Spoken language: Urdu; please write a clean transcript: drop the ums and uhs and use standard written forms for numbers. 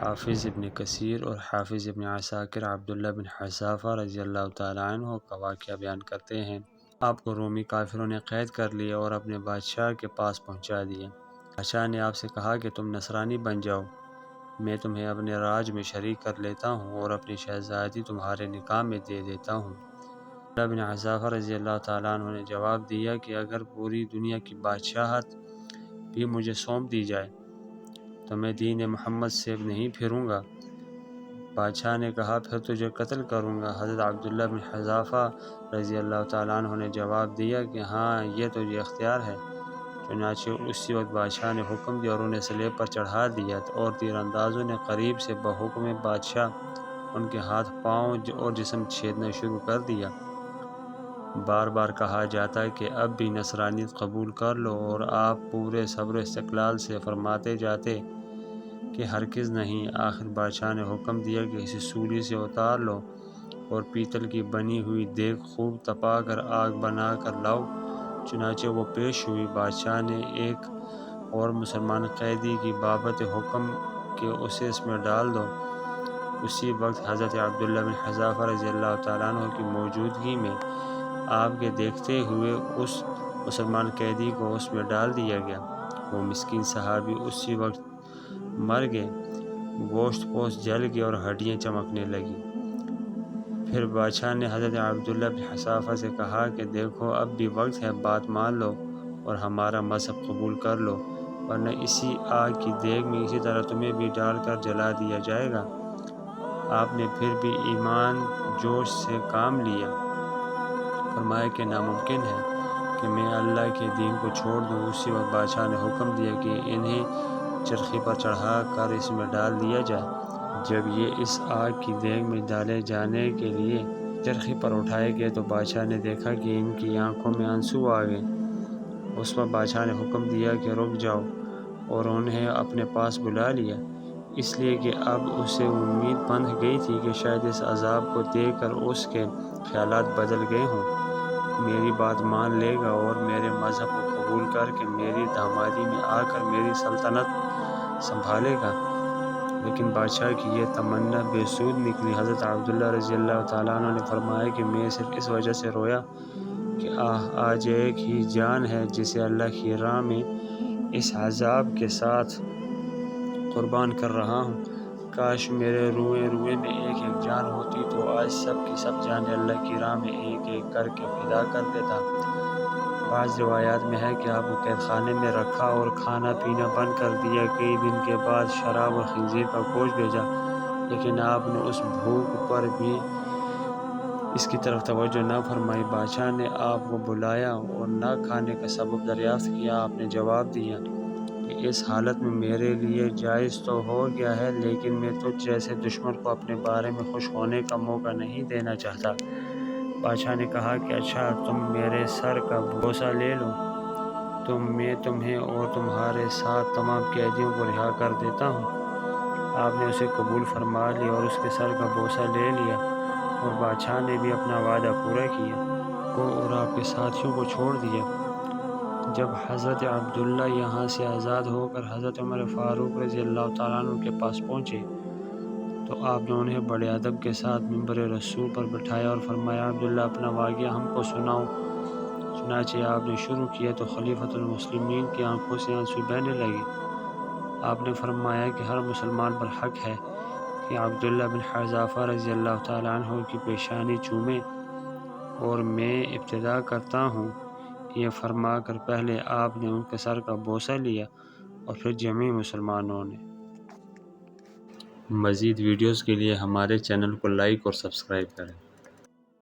حافظ ابن کثیر اور حافظ ابن عساکر عبداللہ بن حذافہ رضی اللہ تعالیٰ عنہ کا واقعہ بیان کرتے ہیں۔ آپ کو رومی کافروں نے قید کر لیا اور اپنے بادشاہ کے پاس پہنچا دیا۔ بادشاہ نے آپ سے کہا کہ تم نصرانی بن جاؤ، میں تمہیں اپنے راج میں شریک کر لیتا ہوں اور اپنی شہزادی تمہارے نکاح میں دے دیتا ہوں۔ عبداللہ بن حذافہ رضی اللہ تعالیٰ عنہ نے جواب دیا کہ اگر پوری دنیا کی بادشاہت بھی مجھے سونپ دی جائے تو میں دین محمد سے نہیں پھروں گا۔ بادشاہ نے کہا پھر تجھے قتل کروں گا۔ حضرت عبداللہ بن حذافہ رضی اللہ تعالیٰ عنہ نے جواب دیا کہ ہاں، یہ تجھے اختیار ہے۔ چنانچہ اسی وقت بادشاہ نے حکم دیا اور انہیں سلیب پر چڑھا دیا اور تیر اندازوں نے قریب سے بحکم بادشاہ ان کے ہاتھ پاؤں اور جسم چھیدنا شروع کر دیا۔ بار بار کہا جاتا کہ اب بھی نصرانیت قبول کر لو اور آپ پورے صبر و استقلال سے فرماتے جاتے کہ ہرگز نہیں۔ آخر بادشاہ نے حکم دیا کہ اسے سولی سے اتار لو اور پیتل کی بنی ہوئی دیگ خوب تپا کر آگ بنا کر لاؤ۔ چنانچہ وہ پیش ہوئی۔ بادشاہ نے ایک اور مسلمان قیدی کی بابت حکم کہ اسے اس میں ڈال دو۔ اسی وقت حضرت عبداللہ بن حذافہ رضی اللہ تعالیٰ عنہ کی موجودگی میں آپ کے دیکھتے ہوئے اس مسلمان قیدی کو اس میں ڈال دیا گیا۔ وہ مسکین صحابی اسی وقت مر گئے، گوشت پوست جل گیا اور ہڈیاں چمکنے لگیں۔ پھر بادشاہ نے حضرت عبداللہ بن حذافہ سے کہا کہ دیکھو اب بھی وقت ہے، بات مان لو اور ہمارا مذہب قبول کر لو، ورنہ اسی آگ کی دیگ میں اسی طرح تمہیں بھی ڈال کر جلا دیا جائے گا۔ آپ نے پھر بھی ایمان جوش سے کام لیا، فرمایا کہ ناممکن ہے کہ میں اللہ کے دین کو چھوڑ دوں۔ اسی وقت بادشاہ نے حکم دیا کہ انہیں چرخی پر چڑھا کر اس میں ڈال دیا جائے۔ جب یہ اس آگ کی دیگ میں ڈالے جانے کے لیے چرخی پر اٹھائے گئے تو بادشاہ نے دیکھا کہ ان کی آنکھوں میں آنسو آ گئے۔ اس وقت بادشاہ نے حکم دیا کہ رک جاؤ اور انہیں اپنے پاس بلا لیا، اس لیے کہ اب اسے امید بندھ گئی تھی کہ شاید اس عذاب کو دیکھ کر اس کے خیالات بدل گئے ہوں، میری بات مان لے گا اور میرے مذہب کو قبول کر کے میری دامادی میں آ کر میری سلطنت سنبھالے گا۔ لیکن بادشاہ کی یہ تمنا بے سود نکلی۔ حضرت عبداللہ رضی اللہ تعالیٰ عنہ نے فرمایا کہ میں صرف اس وجہ سے رویا کہ آج ایک ہی جان ہے جسے اللہ کی راہ میں اس عذاب کے ساتھ قربان کر رہا ہوں۔ کاش میرے روئے روئے میں ایک ایک جان ہوتی تو آج سب کی سب جانیں اللہ کی راہ میں ایک ایک کر کے فدا کر دیتا۔ بعض روایات میں ہے کہ آپ کو قید خانے میں رکھا اور کھانا پینا بند کر دیا۔ کئی دن کے بعد شراب اور خنزیر کا گوشت بھیجا، لیکن آپ نے اس بھوک پر بھی اس کی طرف توجہ نہ فرمائی۔ بادشاہ نے آپ کو بلایا اور نہ کھانے کا سبب دریافت کیا۔ آپ نے جواب دیا کہ اس حالت میں میرے لیے جائز تو ہو گیا ہے، لیکن میں تجھ جیسے دشمن کو اپنے بارے میں خوش ہونے کا موقع نہیں دینا چاہتا۔ بادشاہ نے کہا کہ اچھا، تم میرے سر کا بوسہ لے لو تو میں تمہیں اور تمہارے ساتھ تمام قیدیوں کو رہا کر دیتا ہوں۔ آپ نے اسے قبول فرما لیا اور اس کے سر کا بوسہ لے لیا، اور بادشاہ نے بھی اپنا وعدہ پورا کیا اور آپ کے ساتھیوں کو چھوڑ دیا۔ جب حضرت عبداللہ یہاں سے آزاد ہو کر حضرت عمر فاروق رضی اللہ تعالیٰ عنہ کے پاس پہنچے تو آپ نے انہیں بڑے ادب کے ساتھ منبر رسول پر بٹھایا اور فرمایا عبداللہ اپنا واقعہ ہم کو سناؤ۔ چنانچہ آپ نے شروع کیا تو خلیفۃ المسلمین کی آنکھوں سے آنسو بہنے لگے۔ آپ نے فرمایا کہ ہر مسلمان پر حق ہے کہ عبداللہ بن حذافہ رضی اللہ تعالیٰ عنہ کی پیشانی چومے، اور میں ابتدا کرتا ہوں۔ یہ فرما کر پہلے آپ نے ان کے سر کا بوسہ لیا اور پھر جمیع مسلمانوں نے۔ مزید ویڈیوز کے لیے ہمارے چینل کو لائک اور سبسکرائب کریں۔